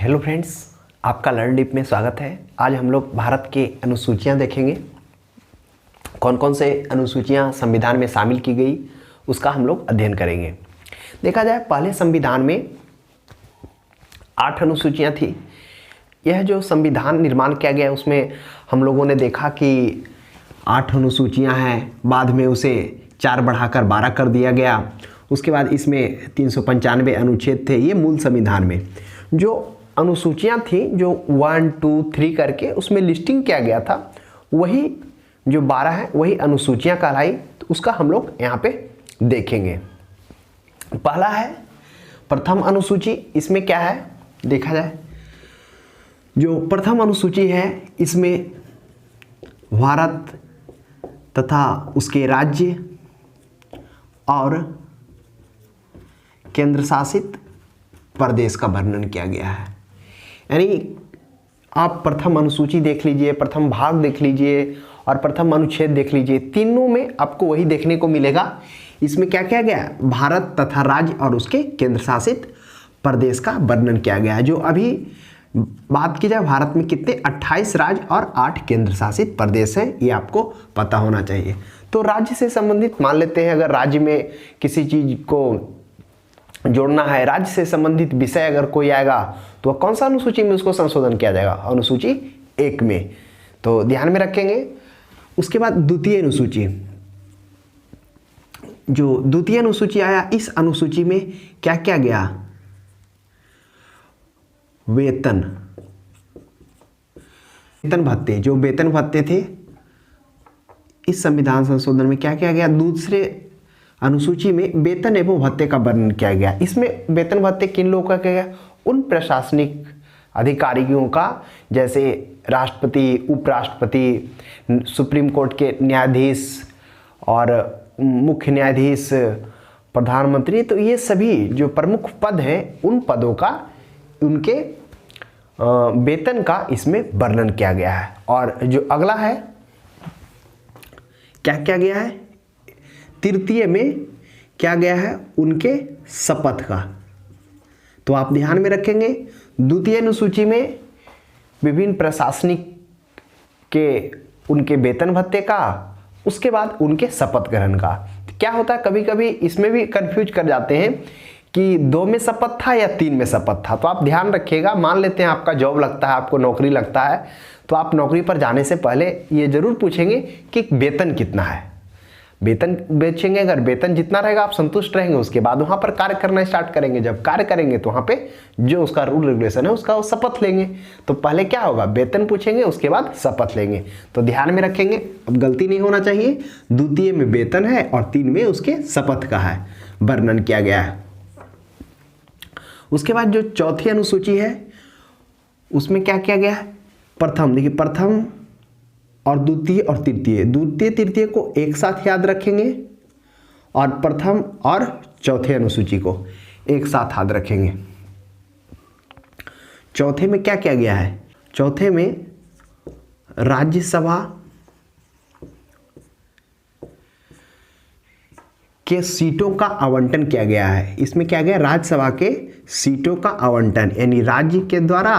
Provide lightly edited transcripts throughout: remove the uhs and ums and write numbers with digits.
Hello friends, आपका learn deep में स्वागत है। आज हम लोग भारत के अनुसूचियां देखेंगे। कौन कौन से अनुसूचियां संविधान में शामिल की गई उसका हम लोग अध्ययन करेंगे। देखा जाए पहले संविधान में 8 अनुसूचियां थी। यह जो संविधान निर्माण किया गया उसमें हम लोगों ने देखा कि 8 अनुसूचियां हैं, बाद में उसे 4 बढ़ाकर 12 कर दिया गया। उसके बाद इसमें 395 अनुच्छेद थे। ये मूल संविधान में जो अनुसूचियां थी जो 1, 2, 3 करके उसमें लिस्टिंग किया गया था, वही जो 12 है वही अनुसूचियां कहलाई। तो उसका हम लोग यहाँ पे देखेंगे। पहला है प्रथम अनुसूची। इसमें क्या है देखा जाए, जो प्रथम अनुसूची है इसमें भारत तथा उसके राज्य और केंद्र शासित प्रदेश का वर्णन किया गया है। यानी आप प्रथम अनुसूची देख लीजिए, प्रथम भाग देख लीजिए और प्रथम अनुच्छेद देख लीजिए, तीनों में आपको वही देखने को मिलेगा। इसमें क्या किया गया है, भारत तथा राज्य और उसके केंद्र शासित प्रदेश का वर्णन किया गया है। जो अभी बात की जाए भारत में कितने 28 राज्य और 8 केंद्र शासित प्रदेश हैं, ये आपको पता होना चाहिए। तो राज्य से संबंधित मान लेते हैं, अगर राज्य में किसी चीज को जोड़ना है, राज्य से संबंधित विषय अगर कोई आएगा तो कौन सा अनुसूची में उसको संशोधन किया जाएगा, अनुसूची 1 में। तो ध्यान में रखेंगे। उसके बाद द्वितीय अनुसूची, जो द्वितीय अनुसूची आया, इस अनुसूची में क्या किया गया, वेतन भत्ते, जो वेतन भत्ते थे, इस संविधान संशोधन में क्या किया गया, दूसरे अनुसूची में वेतन एवं भत्ते का वर्णन किया गया। इसमें वेतन भत्ते किन लोगों का किया गया, उन प्रशासनिक अधिकारियों का, जैसे राष्ट्रपति, उपराष्ट्रपति, सुप्रीम कोर्ट के न्यायाधीश और मुख्य न्यायाधीश, प्रधानमंत्री। तो ये सभी जो प्रमुख पद हैं उन पदों का, उनके वेतन का इसमें वर्णन किया गया है। और जो अगला है, क्या किया गया है, तृतीय में क्या गया है, उनके शपथ का। तो आप ध्यान में रखेंगे, द्वितीय अनुसूची में विभिन्न प्रशासनिक के उनके वेतन भत्ते का, उसके बाद उनके शपथ ग्रहण का। तो क्या होता है, कभी कभी इसमें भी कंफ्यूज कर जाते हैं कि 2 में शपथ था या 3 में शपथ था। तो आप ध्यान रखिएगा। मान लेते हैं आपका जॉब लगता है, आपको नौकरी लगता है, तो आप नौकरी पर जाने से पहले ये जरूर पूछेंगे कि वेतन कितना है। वेतन बेचेंगे, अगर वेतन जितना रहेगा आप संतुष्ट रहेंगे, उसके बाद वहाँ पर कार्य करना स्टार्ट करेंगे। जब कार्य करेंगे तो वहाँ पे जो उसका रूल रेगुलेशन है उसका वो शपथ लेंगे। तो पहले क्या होगा, वेतन पूछेंगे, उसके बाद शपथ लेंगे। तो ध्यान में रखेंगे, अब गलती नहीं होना चाहिए। द्वितीय में वेतन है और 3 में उसके शपथ का है, वर्णन किया गया है। उसके बाद जो चौथी अनुसूची है उसमें क्या किया गया है, प्रथम, देखिए प्रथम और द्वितीय और तृतीय, द्वितीय तृतीय को एक साथ याद रखेंगे और प्रथम और चौथे अनुसूची को एक साथ याद रखेंगे। चौथे में क्या किया गया है, चौथे में राज्यसभा के सीटों का आवंटन किया गया है। इसमें क्या गया, राज्यसभा के सीटों का आवंटन, यानी राज्य के द्वारा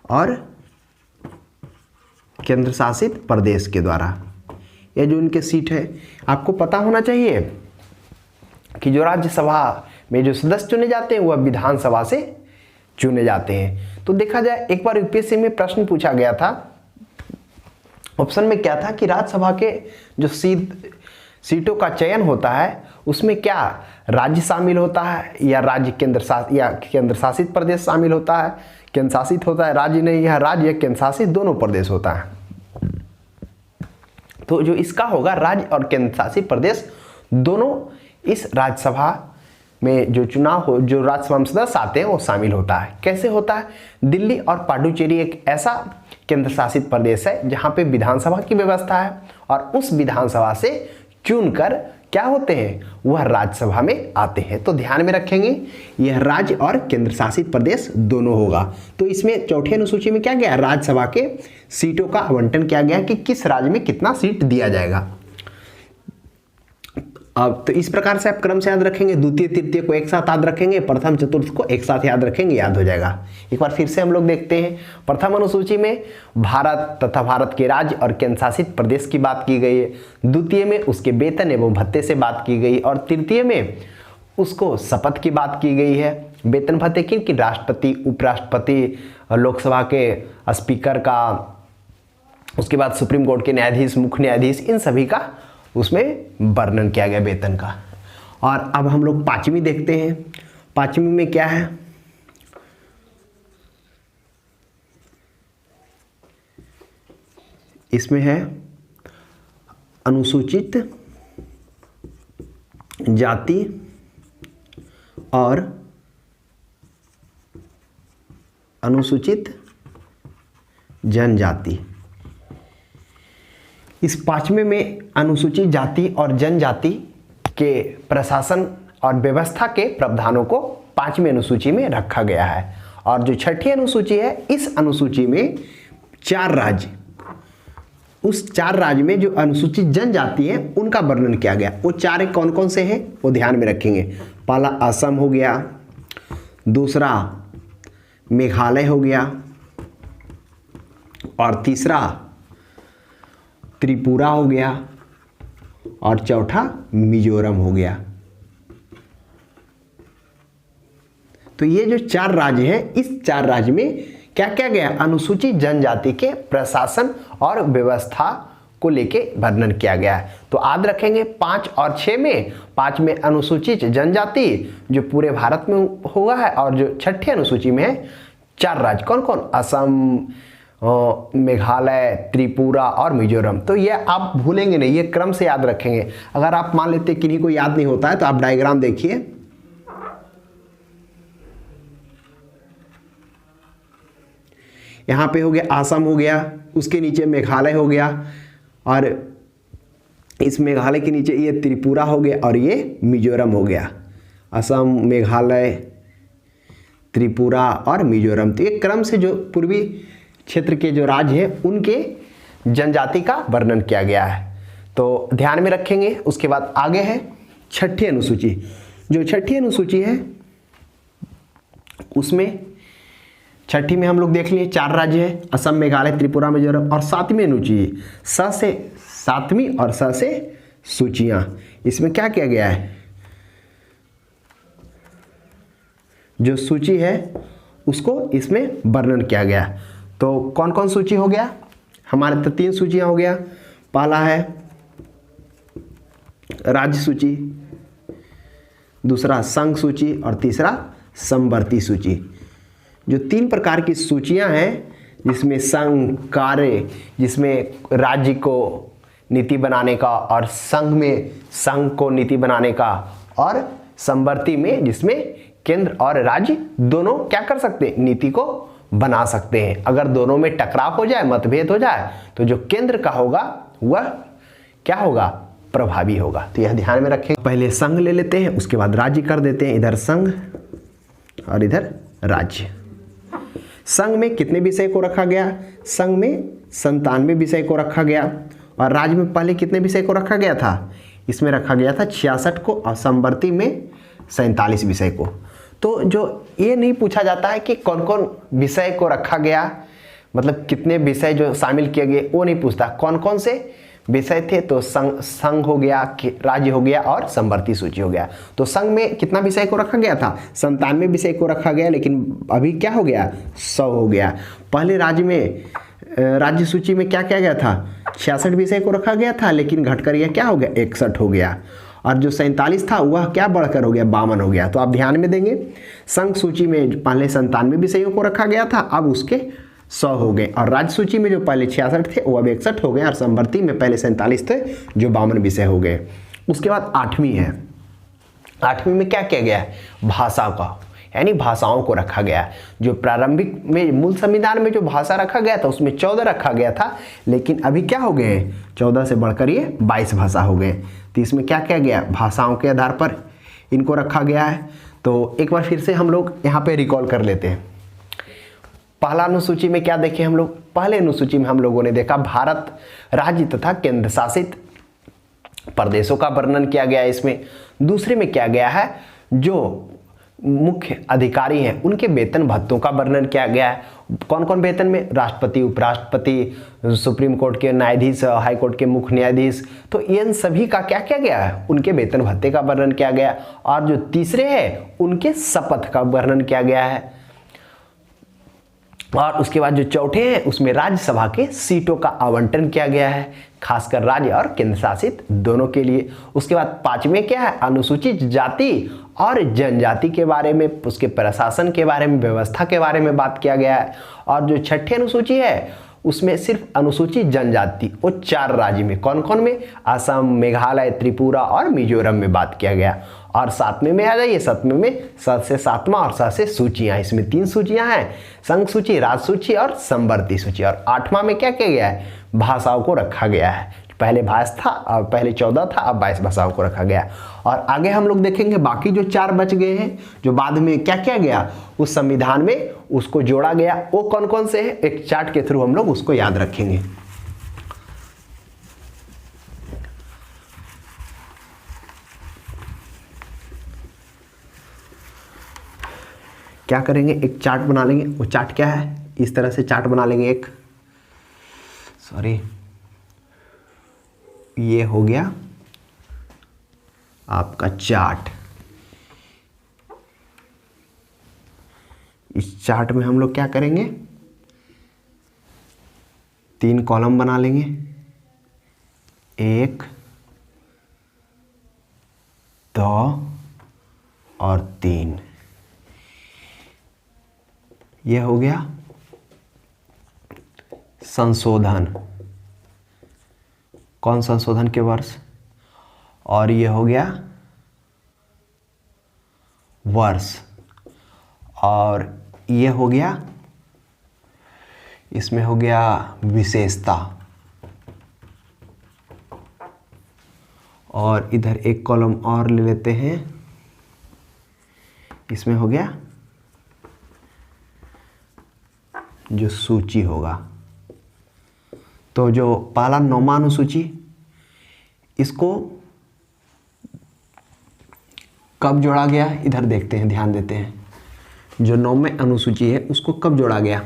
और केंद्र शासित प्रदेश के द्वारा। ये जो इनके सीट है, आपको पता होना चाहिए कि जो राज्यसभा में जो सदस्य चुने जाते हैं वह विधानसभा से चुने जाते हैं। तो देखा जाए, एक बार यूपीएससी में प्रश्न पूछा गया था, ऑप्शन में क्या था कि राज्यसभा के जो सीटों का चयन होता है उसमें क्या राज्य शामिल होता है या राज्य केंद्र शासित प्रदेश शामिल होता है, केंद्र शासित होता है, राज्य नहीं, यह राज्य या केंद्र शासित दोनों प्रदेश होता है। तो जो इसका होगा, राज्य और केंद्र शासित प्रदेश दोनों इस राज्यसभा में जो चुनाव हो, जो राज्यसभा में सदस्य आते हैं वो शामिल होता है। कैसे होता है, दिल्ली और पांडुचेरी एक ऐसा केंद्र शासित प्रदेश है जहां पे विधानसभा की व्यवस्था है और उस विधानसभा से चुनकर क्या होते हैं, वह राज्यसभा में आते हैं। तो ध्यान में रखेंगे, यह राज्य और केंद्र शासित प्रदेश दोनों होगा। तो इसमें चौथी अनुसूची में क्या गया, राज्यसभा के सीटों का आवंटन किया गया कि किस राज्य में कितना सीट दिया जाएगा। अब तो इस प्रकार से आप क्रम से याद रखेंगे, द्वितीय तृतीय को एक साथ याद रखेंगे, प्रथम चतुर्थ को एक साथ याद रखेंगे, याद हो जाएगा। एक बार फिर से हम लोग देखते हैं। प्रथम अनुसूची में भारत तथा भारत के राज्य और केंद्र शासित प्रदेश की बात की गई है, द्वितीय में उसके वेतन एवं भत्ते से बात की गई, और तृतीय में उसको शपथ की बात की गई है। वेतन भत्ते किन, राष्ट्रपति, उपराष्ट्रपति, लोकसभा के स्पीकर का, उसके बाद सुप्रीम कोर्ट के न्यायाधीश, मुख्य न्यायाधीश, इन सभी का उसमें वर्णन किया गया वेतन का। और अब हम लोग पांचवी देखते हैं। पांचवी में क्या है, इसमें है अनुसूचित जाति और अनुसूचित जनजाति। इस पांचवें में अनुसूचित जाति और जनजाति के प्रशासन और व्यवस्था के प्रावधानों को पांचवें अनुसूची में रखा गया है। और जो छठी अनुसूची है, इस अनुसूची में 4 राज्य, उस 4 राज्य में जो अनुसूचित जनजाति है उनका वर्णन किया गया। वो 4 कौन कौन से हैं वो ध्यान में रखेंगे। पहला असम हो गया, दूसरा मेघालय हो गया, और तीसरा त्रिपुरा हो गया, और चौथा मिजोरम हो गया। तो ये जो 4 राज्य हैं, इस 4 राज्य में क्या क्या गया, अनुसूचित जनजाति के प्रशासन और व्यवस्था को लेके वर्णन किया गया है। तो याद रखेंगे 5 और 6 में, 5 में अनुसूचित जनजाति जो पूरे भारत में हुआ है, और जो छठी अनुसूची में है 4 राज्य, कौन कौन, असम, मेघालय, त्रिपुरा और मिजोरम। तो ये आप भूलेंगे नहीं, ये क्रम से याद रखेंगे। अगर आप मान लेते किन्हीं को याद नहीं होता है तो आप डायग्राम देखिए, यहां पे हो गया असम हो गया, उसके नीचे मेघालय हो गया, और इस मेघालय के नीचे ये त्रिपुरा हो गया, और ये मिजोरम हो गया। असम, मेघालय, त्रिपुरा और मिजोरम। तो एक क्रम से जो पूर्वी क्षेत्र के जो राज्य हैं उनके जनजाति का वर्णन किया गया है, तो ध्यान में रखेंगे। उसके बाद आगे है छठी अनुसूची। जो छठी अनुसूची है उसमें छठी में हम लोग देख लिए 4 राज्य हैं, असम, मेघालय, त्रिपुरा, मिजोरम, और 7वीं अनुसूची स से 7वीं और स से सूचियां। इसमें क्या किया गया है, जो सूची है उसको इसमें वर्णन किया गया। तो कौन कौन सूची हो गया, हमारे तो 3 सूचियां हो गया। पहला है राज्य सूची, दूसरा संघ सूची, और तीसरा समवर्ती सूची। जो 3 प्रकार की सूचियां हैं, जिसमें संघ कार्य, जिसमें राज्य को नीति बनाने का, और संघ में संघ को नीति बनाने का, और समवर्ती में जिसमें केंद्र और राज्य दोनों क्या कर सकते हैं, नीति को बना सकते हैं। अगर दोनों में टकराव हो जाए, मतभेद हो जाए, तो जो केंद्र का होगा वह क्या होगा, प्रभावी होगा। तो यह ध्यान में रखें। पहले संघ ले लेते हैं, उसके बाद राज्य कर देते हैं। इधर संघ और इधर राज्य। संघ में कितने विषय को रखा गया, संघ में 97 विषय को रखा गया, और राज्य में पहले कितने विषय को रखा गया था, इसमें रखा गया था 66 को, और समवर्ती में 47 विषय को। तो जो ये नहीं पूछा जाता है कि कौन कौन विषय को रखा गया, मतलब कितने विषय जो शामिल किए गए, वो नहीं पूछता। कौन कौन से विषय थे, तो संघ हो गया, राज्य हो गया, और समवर्ती सूची हो गया। तो संघ में कितना विषय को रखा गया था, 97 विषय को रखा गया, लेकिन अभी क्या हो गया, 100 हो गया। पहले राज्य में, राज्य सूची में क्या किया गया था, 66 विषय को रखा गया था, लेकिन घटकर यह क्या हो गया, 61 हो गया। और जो 47 था वह क्या बढ़कर हो गया, 52 हो गया। तो आप ध्यान में देंगे, संघ सूची में पहले 97 विषयों को रखा गया था, अब उसके 100 हो गए, और राज्य सूची में जो पहले 66 थे वो अब 61 हो गए, और समवर्ती में पहले 47 थे जो 52 विषय हो गए। उसके बाद 8वीं है। 8वीं में क्या किया गया है, भाषा का, यानी भाषाओं को रखा गया। जो प्रारंभिक में मूल संविधान में जो भाषा रखा गया था उसमें 14 रखा गया था, लेकिन अभी क्या हो गए, 14 से बढ़कर ये 22 भाषा हो गए। तो इसमें क्या किया गया, भाषाओं के आधार पर इनको रखा गया है। तो एक बार फिर से हम लोग यहाँ पे रिकॉल कर लेते हैं। पहला अनुसूची में क्या देखे हम लोग, पहले अनुसूची में हम लोगों ने देखा भारत राज्य तथा केंद्र शासित प्रदेशों का वर्णन किया गया है इसमें। दूसरे में क्या गया है, जो मुख्य अधिकारी हैं उनके वेतन भत्तों का वर्णन किया गया है। कौन कौन वेतन में, राष्ट्रपति, उपराष्ट्रपति, सुप्रीम कोर्ट के न्यायाधीश, हाई कोर्ट के मुख्य न्यायाधीश, तो इन सभी का क्या किया गया है, उनके वेतन भत्ते का वर्णन किया गया। और जो तीसरे हैं उनके शपथ का वर्णन किया गया है। और उसके बाद जो चौथे हैं उसमें राज्यसभा के सीटों का आवंटन किया गया है, खासकर राज्य और केंद्र शासित दोनों के लिए। उसके बाद पांचवें क्या है, अनुसूचित जाति और जनजाति के बारे में, उसके प्रशासन के बारे में, व्यवस्था के बारे में बात किया गया है। और जो छठी अनुसूची है उसमें सिर्फ अनुसूचित जनजाति वो 4 राज्य में, कौन कौन में, असम, मेघालय, त्रिपुरा और मिजोरम में बात किया गया। और 7वें में आ जाइए, 7वें में स से 7वां और स से सूचियाँ, इसमें 3 सूचियाँ हैं, संघ सूची, राज्य सूची और समवर्ती सूची। और 8वां में क्या किया गया है, भाषाओं को रखा गया है। पहले 22 था और पहले 14 था, अब 22 भाषाओं को रखा गया। और आगे हम लोग देखेंगे बाकी जो 4 बच गए हैं, जो बाद में क्या किया गया उस संविधान में उसको जोड़ा गया, वो कौन कौन से हैं, एक चार्ट के थ्रू हम लोग उसको याद रखेंगे। क्या करेंगे, एक चार्ट बना लेंगे। वो चार्ट क्या है, इस तरह से चार्ट बना लेंगे एक, सॉरी, ये हो गया आपका चार्ट। इस चार्ट में हम लोग क्या करेंगे, 3 कॉलम बना लेंगे, 1, 2 और 3। यह हो गया संशोधन, कौन संशोधन के वर्ष, और ये हो गया वर्ष, और ये हो गया, इसमें हो गया विशेषता। और इधर एक कॉलम और ले लेते हैं, इसमें हो गया जो सूची होगा। तो जो पहला 9वां अनुसूची, इसको कब जोड़ा गया इधर देखते हैं, ध्यान देते हैं। जो 9वें अनुसूची है उसको कब जोड़ा गया,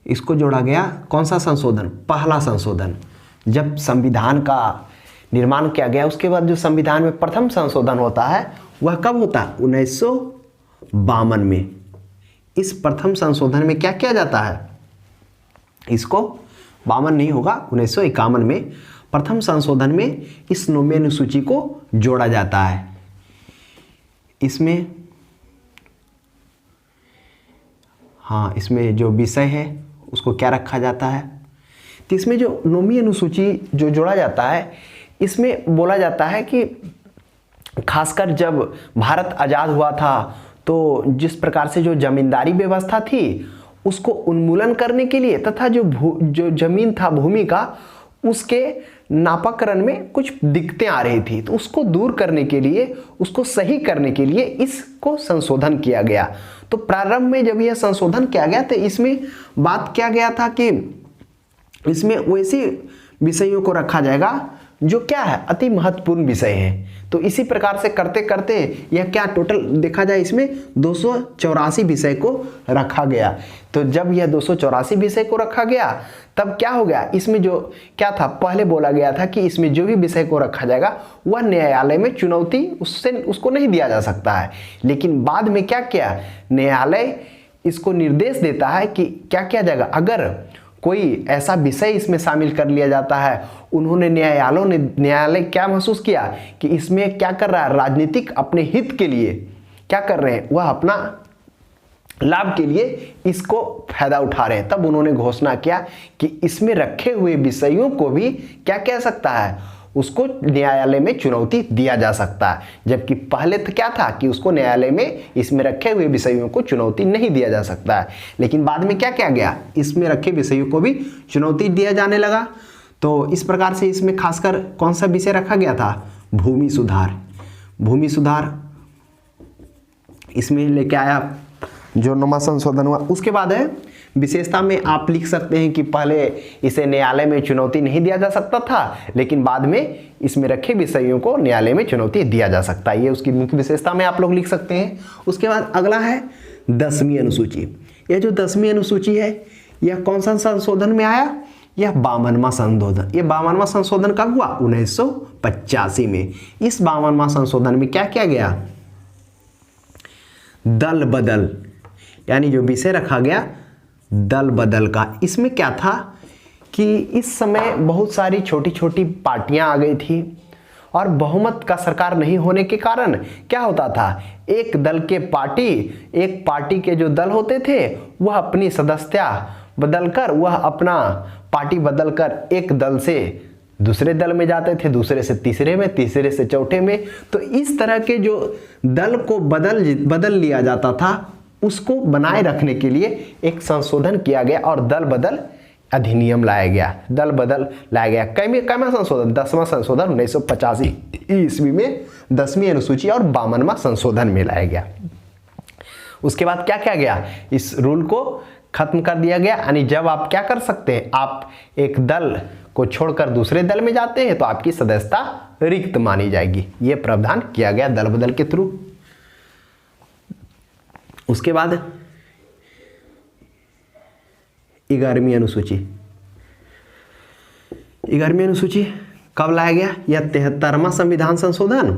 इसको जोड़ा गया कौन सा संशोधन, पहला संशोधन। जब संविधान का निर्माण किया गया उसके बाद जो संविधान में प्रथम संशोधन होता है वह कब होता है, 1952 में। इस प्रथम संशोधन में क्या किया जाता है, इसको 52 नहीं होगा, 1951 में प्रथम संशोधन में इस 9वें अनुसूची को जोड़ा जाता है। इसमें हाँ, इसमें जो विषय है उसको क्या रखा जाता है, तो इसमें जो 9वीं अनुसूची जो जोड़ा जाता है इसमें बोला जाता है कि खासकर जब भारत आज़ाद हुआ था तो जिस प्रकार से जो जमींदारी व्यवस्था थी उसको उन्मूलन करने के लिए तथा जो जमीन था भूमि का उसके नापाकरण में कुछ दिक्कतें आ रही थी, तो उसको दूर करने के लिए, उसको सही करने के लिए इसको संशोधन किया गया। तो प्रारंभ में जब यह संशोधन किया गया तो इसमें बात किया गया था कि इसमें वैसे विषयों को रखा जाएगा जो क्या है अति महत्वपूर्ण विषय है। तो इसी प्रकार से करते करते यह क्या टोटल देखा जाए इसमें 284 विषय को रखा गया। तो जब यह 284 विषय को रखा गया तब क्या हो गया, इसमें जो क्या था, पहले बोला गया था कि इसमें जो भी विषय को रखा जाएगा वह न्यायालय में चुनौती उसको नहीं दिया जा सकता है। लेकिन बाद में क्या किया, न्यायालय इसको निर्देश देता है कि क्या किया जाएगा, अगर कोई ऐसा विषय इसमें शामिल कर लिया जाता है, उन्होंने न्यायालय क्या महसूस किया कि इसमें क्या कर रहा है, राजनीतिक अपने हित के लिए क्या कर रहे हैं, वह अपना लाभ के लिए इसको फायदा उठा रहे हैं, तब उन्होंने घोषणा किया कि इसमें रखे हुए विषयों को भी क्या कह सकता है, उसको न्यायालय में चुनौती दिया जा सकता है। जबकि पहले तो क्या था कि उसको न्यायालय में इसमें रखे हुए विषयों को चुनौती नहीं दिया जा सकता है, लेकिन बाद में क्या किया गया, इसमें रखे विषयों को भी चुनौती दिया जाने लगा। तो इस प्रकार से इसमें खासकर कौन सा विषय रखा गया था, भूमि सुधार। भूमि सुधार इसमें लेके आया जो 9वां संशोधन हुआ। उसके बाद है विशेषता में आप लिख सकते हैं कि पहले इसे न्यायालय में चुनौती नहीं दिया जा सकता था, लेकिन बाद में इसमें रखे विषयों को न्यायालय में चुनौती दिया जा सकता है। ये उसकी मुख्य विशेषता में आप लोग लिख सकते हैं। उसके बाद अगला है 10वीं अनुसूची। यह जो 10वीं अनुसूची है यह कौन सा संशोधन में आया? यह 52वां संशोधन। ये 52वां संशोधन कब हुआ? 1985 में। इस 52वां संशोधन में क्या किया गया? दल बदल, यानी जो विषय रखा गया दल बदल का। इसमें क्या था कि इस समय बहुत सारी छोटी छोटी पार्टियां आ गई थी और बहुमत का सरकार नहीं होने के कारण क्या होता था, एक दल के एक पार्टी के जो दल होते थे वह अपनी सदस्यता बदलकर, वह अपना पार्टी बदलकर एक दल से दूसरे दल में जाते थे, दूसरे से तीसरे में, तीसरे से चौथे में। तो इस तरह के जो दल को बदल लिया जाता था उसको बनाए रखने के लिए एक संशोधन किया गया और दल बदल अधिनियम लाया गया। दल बदल लाया गया। कैमा संशोधन? 10वां संशोधन 1985 ईस्वी में 10वीं अनुसूची और 52वां संशोधन में लाया गया। उसके बाद क्या किया गया? इस रूल को खत्म कर दिया गया। यानी जब आप क्या कर सकते हैं, आप एक दल को छोड़कर दूसरे दल में जाते हैं तो आपकी सदस्यता रिक्त मानी जाएगी। यह प्रावधान किया गया दल बदल के थ्रू। उसके बाद 11वीं अनुसूची। 11वीं अनुसूची कब लाया गया? यह 73वां संविधान संशोधन,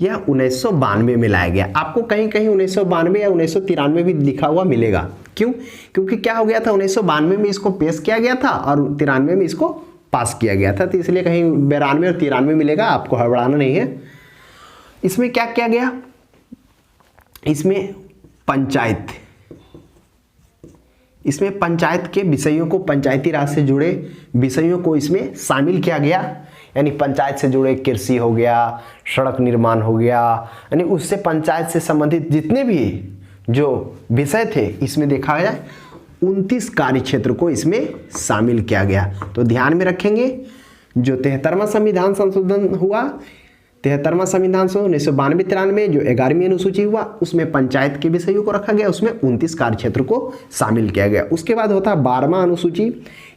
यह 1992 में लाया गया। आपको कहीं कहीं 1992 या 1993 भी लिखा हुआ मिलेगा। क्यों? क्योंकि क्या हो गया था, 1992 में इसको पेश किया गया था और 93 में इसको पास किया गया था, तो इसलिए कहीं 92 और 93 मिलेगा, आपको हड़बड़ाना नहीं है। इसमें क्या किया गया? इसमें पंचायत के विषयों को, पंचायती राज से जुड़े विषयों को इसमें शामिल किया गया। यानी पंचायत से जुड़े कृषि हो गया, सड़क निर्माण हो गया, यानी उससे पंचायत से संबंधित जितने भी जो विषय थे इसमें देखा गया 29 कार्य क्षेत्र को इसमें शामिल किया गया। तो ध्यान में रखेंगे जो 73वां संविधान संशोधन हुआ, 73वां संविधान संशोधन 1992-93 जो 11वीं अनुसूची हुआ उसमें पंचायत के विषयों को रखा गया, उसमें 29 कार्य क्षेत्र को शामिल किया गया। उसके बाद होता है 12वां अनुसूची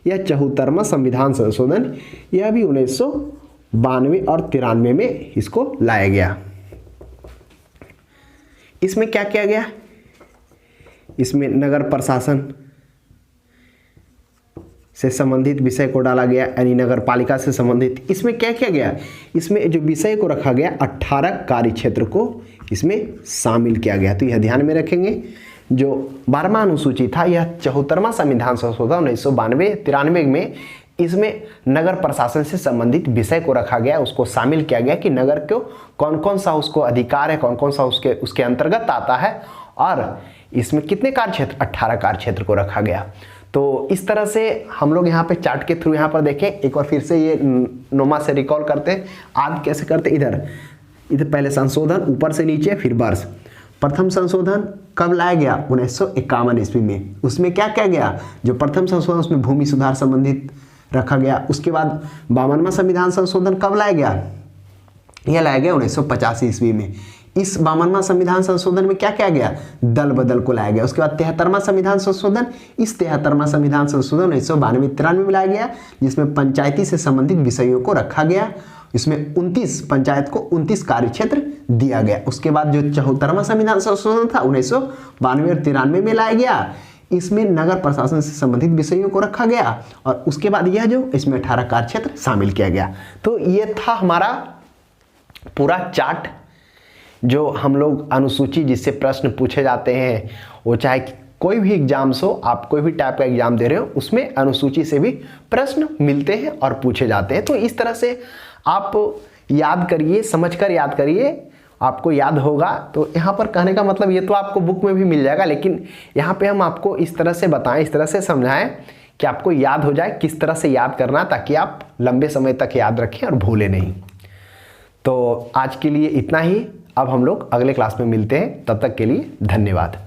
या 74वां संविधान संशोधन, यह भी 1992 और 93 में इसको लाया गया। इसमें क्या किया गया? इसमें नगर प्रशासन से संबंधित विषय को डाला गया, यानी नगर पालिका से संबंधित। इसमें क्या किया गया? इसमें जो विषय को रखा गया 18 कार्य क्षेत्र को इसमें शामिल किया गया। तो यह ध्यान में रखेंगे। जो 12वां अनुसूची था यह 74वां संविधान संशोधन 1992-93 में इसमें नगर प्रशासन से संबंधित विषय को रखा गया, उसको शामिल किया गया कि नगर को कौन कौन सा उसको अधिकार है, कौन कौन सा उसके अंतर्गत आता है, और इसमें कितने कार्य क्षेत्र, 18 कार्य क्षेत्र को रखा गया। तो इस तरह से हम लोग यहाँ पे चार्ट के थ्रू यहाँ पर देखें। एक बार फिर से ये नोमा से रिकॉल करते हैं। आज कैसे करते? इधर पहले संशोधन, ऊपर से नीचे, फिर वर्ष। प्रथम संशोधन कब लाया गया? 1951 ईस्वी में। उसमें क्या किया गया? जो प्रथम संशोधन उसमें भूमि सुधार संबंधित रखा गया। उसके बाद 52वां संविधान संशोधन कब लाया गया? यह लाया गया 1985 ईस्वी में। इस 52वां संविधान संशोधन में क्या किया गया? दल बदल को लाया गया। उसके बाद 73वां संविधान संशोधन, इस 73वां संविधान संशोधन 1992-93 में लाया गया, जिसमें पंचायती से संबंधित विषयों को रखा गया। इसमें 29 पंचायत को 29 कार्य क्षेत्र दिया गया। उसके बाद जो 74वां संविधान संशोधन था 1992 और 93 में लाया गया, इसमें नगर प्रशासन से संबंधित विषयों को रखा गया, और उसके बाद यह जो इसमें 18 कार्य क्षेत्र शामिल किया गया। तो ये था हमारा पूरा चार्ट। जो हम लोग अनुसूची जिससे प्रश्न पूछे जाते हैं, वो चाहे कोई भी एग्जाम्स हो, आप कोई भी टाइप का एग्जाम दे रहे हो, उसमें अनुसूची से भी प्रश्न मिलते हैं और पूछे जाते हैं। तो इस तरह से आप याद करिए, समझकर याद करिए, आपको याद होगा। तो यहाँ पर कहने का मतलब ये तो आपको बुक में भी मिल जाएगा, लेकिन यहाँ पे हम आपको इस तरह से बताएं, इस तरह से समझाएं कि आपको याद हो जाए किस तरह से याद करना, ताकि आप लंबे समय तक याद रखें और भूलें नहीं। तो आज के लिए इतना ही। अब हम लोग अगले क्लास में मिलते हैं, तब तक के लिए धन्यवाद।